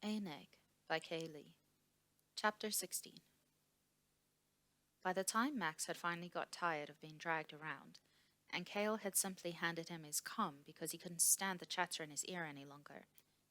Aeneg by Lee. Chapter 16. By the time Max had finally got tired of being dragged around, and Cale had simply handed him his comm because he couldn't stand the chatter in his ear any longer,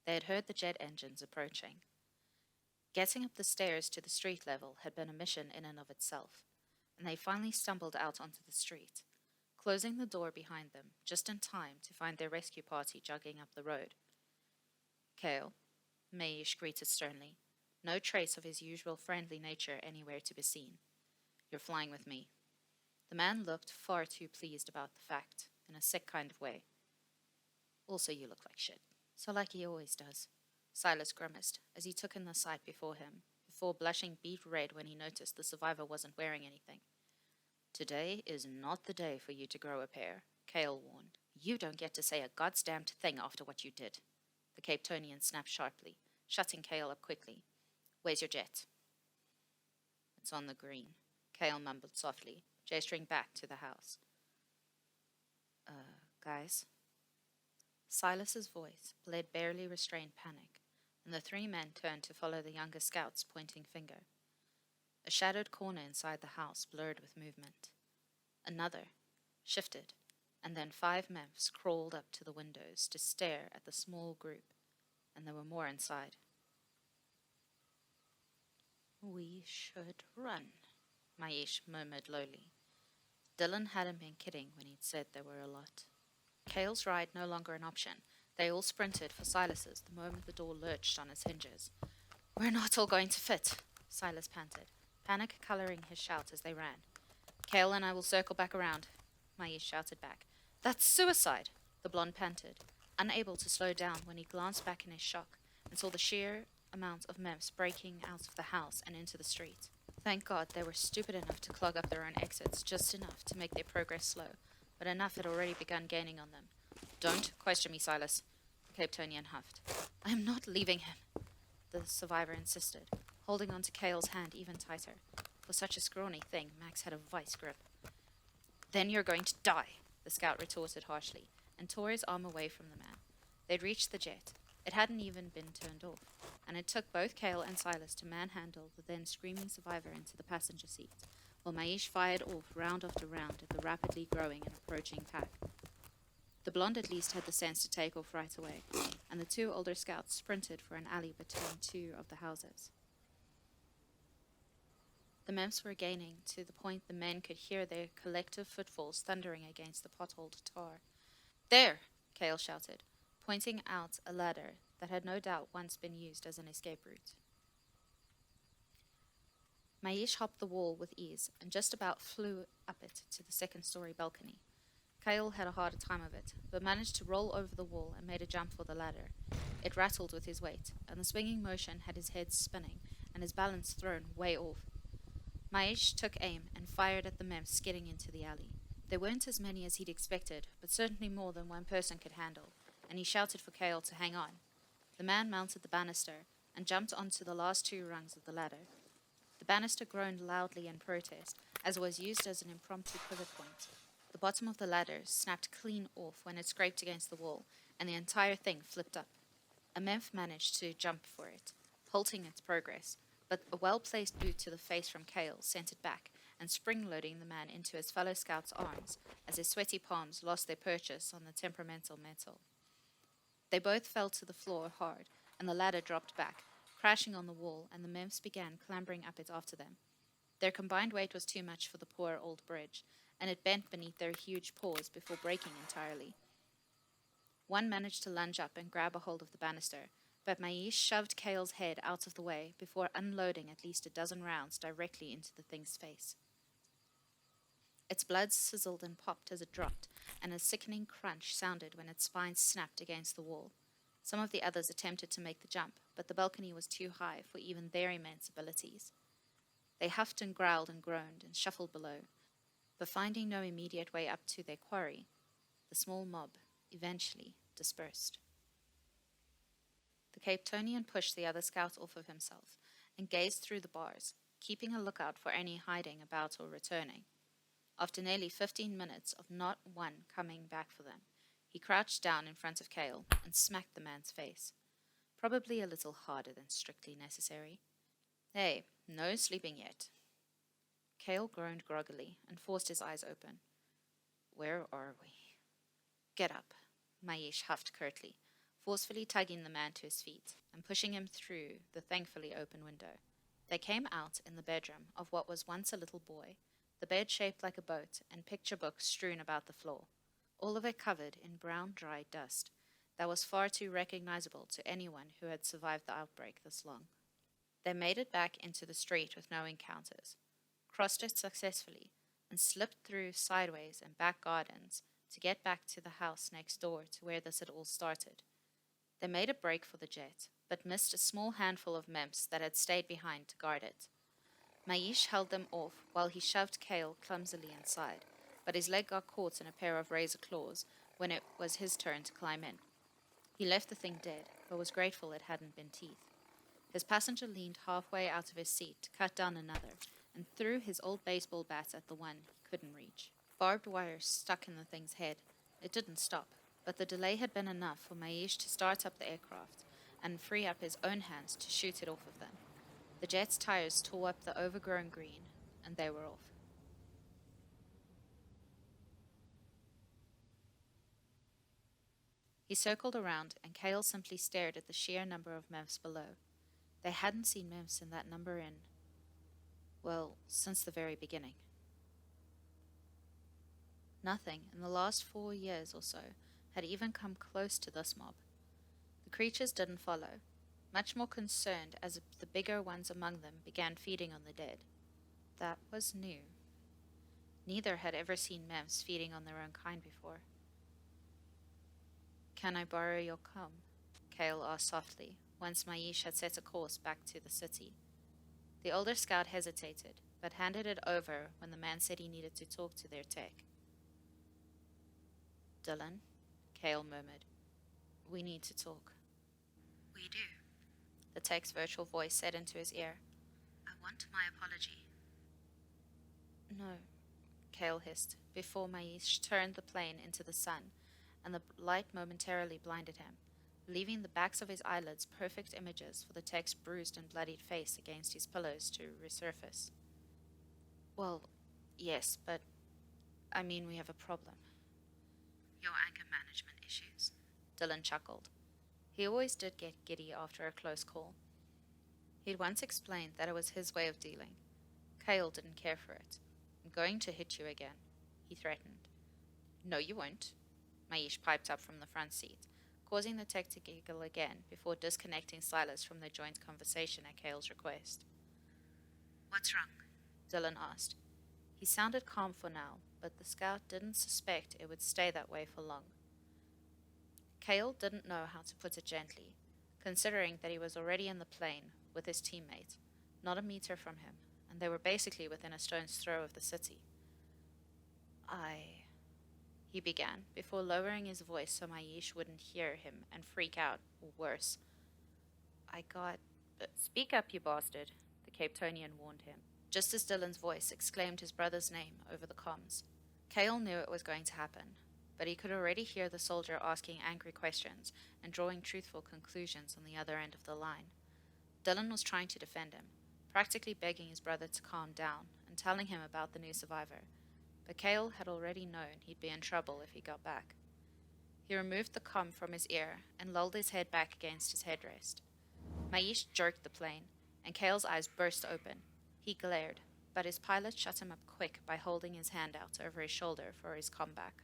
they had heard the jet engines approaching. Getting up the stairs to the street level had been a mission in and of itself, and they finally stumbled out onto the street, closing the door behind them just in time to find their rescue party jogging up the road. Cale, Maish greeted sternly, no trace of his usual friendly nature anywhere to be seen. You're flying with me. The man looked far too pleased about the fact, in a sick kind of way. Also, you look like shit. So like he always does. Silas grimaced as he took in the sight before him, before blushing beet red when he noticed the survivor wasn't wearing anything. Today is not the day for you to grow a pair, Cale warned. You don't get to say a goddamned thing after what you did. The Capetonian snapped sharply, shutting Cale up quickly. Where's your jet? It's on the green, Cale mumbled softly, gesturing back to the house. Guys? Silas's voice bled barely restrained panic, and the three men turned to follow the younger scout's pointing finger. A shadowed corner inside the house blurred with movement. Another shifted, and then 5 Memphs crawled up to the windows to stare at the small group, and there were more inside. We should run, Maish murmured lowly. Dylan hadn't been kidding when he'd said there were a lot. Cale's ride no longer an option. They all sprinted for Silas's the moment the door lurched on its hinges. We're not all going to fit, Silas panted, panic colouring his shout as they ran. Cale and I will circle back around, Maish shouted back. That's suicide, the blonde panted, unable to slow down when he glanced back in his shock and saw the sheer amount of Memphs breaking out of the house and into the street. Thank God they were stupid enough to clog up their own exits, just enough to make their progress slow, but enough had already begun gaining on them. Don't question me, Silas, the Capetonian huffed. I am not leaving him, the survivor insisted, holding on to Cale's hand even tighter. For such a scrawny thing, Max had a vice grip. Then you're going to die, the scout retorted harshly, and tore his arm away from the man. They'd reached the jet. It hadn't even been turned off, and it took both Cale and Silas to manhandle the then screaming survivor into the passenger seat, while Maish fired off round after round at the rapidly growing and approaching pack. The blonde at least had the sense to take off right away, and the 2 older scouts sprinted for an alley between 2 of the houses. The Memphs were gaining to the point the men could hear their collective footfalls thundering against the potholed tar. There! Cale shouted, pointing out a ladder that had no doubt once been used as an escape route. Maish hopped the wall with ease and just about flew up it to the 2nd-story balcony. Cale had a harder time of it, but managed to roll over the wall and made a jump for the ladder. It rattled with his weight, and the swinging motion had his head spinning and his balance thrown way off. Maish took aim and fired at the Memphs skidding into the alley. There weren't as many as he'd expected, but certainly more than one person could handle, and he shouted for Cale to hang on. The man mounted the banister and jumped onto the last 2 rungs of the ladder. The banister groaned loudly in protest, as it was used as an impromptu pivot point. The bottom of the ladder snapped clean off when it scraped against the wall, and the entire thing flipped up. A Memph managed to jump for it, halting its progress, but a well-placed boot to the face from Cale sent it back, and spring-loading the man into his fellow scout's arms, as his sweaty palms lost their purchase on the temperamental metal. They both fell to the floor hard, and the ladder dropped back, crashing on the wall, and the Memphs began clambering up it after them. Their combined weight was too much for the poor old bridge, and it bent beneath their huge paws before breaking entirely. One managed to lunge up and grab a hold of the banister, but Maish shoved Cale's head out of the way before unloading at least a dozen rounds directly into the thing's face. Its blood sizzled and popped as it dropped, and a sickening crunch sounded when its spine snapped against the wall. Some of the others attempted to make the jump, but the balcony was too high for even their immense abilities. They huffed and growled and groaned and shuffled below, but finding no immediate way up to their quarry, the small mob eventually dispersed. The Capetonian pushed the other scout off of himself and gazed through the bars, keeping a lookout for any hiding about or returning. After nearly 15 minutes of not one coming back for them, he crouched down in front of Cale and smacked the man's face. probably a little harder than strictly necessary. Hey, no sleeping yet. Cale groaned groggily and forced his eyes open. Where are we? Get up, Maish huffed curtly, forcefully tugging the man to his feet and pushing him through the thankfully open window. They came out in the bedroom of what was once a little boy, the bed shaped like a boat and picture books strewn about the floor, all of it covered in brown, dry dust that was far too recognizable to anyone who had survived the outbreak this long. They made it back into the street with no encounters, crossed it successfully, and slipped through sideways and back gardens to get back to the house next door to where this had all started. They made a break for the jet, but missed a small handful of memps that had stayed behind to guard it. Maish held them off while he shoved Cale clumsily inside, but his leg got caught in a pair of razor claws when it was his turn to climb in. He left the thing dead, but was grateful it hadn't been teeth. His passenger leaned halfway out of his seat to cut down another, and threw his old baseball bat at the one he couldn't reach. Barbed wire stuck in the thing's head. It didn't stop, but the delay had been enough for Maish to start up the aircraft and free up his own hands to shoot it off of them. The jet's tires tore up the overgrown green, and they were off. He circled around, and Cale simply stared at the sheer number of memphs below. They hadn't seen memphs in that number since the very beginning. Nothing in the last 4 years or so had even come close to this mob. The creatures didn't follow, much more concerned as the bigger ones among them began feeding on the dead. That was new. Neither had ever seen memphs feeding on their own kind before. Can I borrow your comm? Cale asked softly, once Maish had set a course back to the city. The older scout hesitated, but handed it over when the man said he needed to talk to their tech. Dylan, Cale murmured. We need to talk. We do, the tech's virtual voice said into his ear. I want my apology. No, Cale hissed, before Maish turned the plane into the sun, and the light momentarily blinded him, leaving the backs of his eyelids perfect images for the tech's bruised and bloodied face against his pillows to resurface. Well, yes, but we have a problem. Your anger management issues, Dylan chuckled. He always did get giddy after a close call. He'd once explained that it was his way of dealing. Cale didn't care for it. I'm going to hit you again, he threatened. No, you won't, Maish piped up from the front seat, causing the tech to giggle again before disconnecting Silas from their joint conversation at Cale's request. What's wrong? Dylan asked. He sounded calm for now, but the scout didn't suspect it would stay that way for long. Cale didn't know how to put it gently, considering that he was already in the plane with his teammate, not a meter from him, and they were basically within a stone's throw of the city. He began, before lowering his voice so Maish wouldn't hear him and freak out, or worse. Speak up, you bastard, the Capetonian warned him, just as Dylan's voice exclaimed his brother's name over the comms. Cale knew it was going to happen, but he could already hear the soldier asking angry questions and drawing truthful conclusions on the other end of the line. Dylan was trying to defend him, practically begging his brother to calm down and telling him about the new survivor. But Cale had already known he'd be in trouble if he got back. He removed the comm from his ear and lulled his head back against his headrest. Maish jerked the plane, and Cale's eyes burst open. He glared, but his pilot shut him up quick by holding his hand out over his shoulder for his comeback.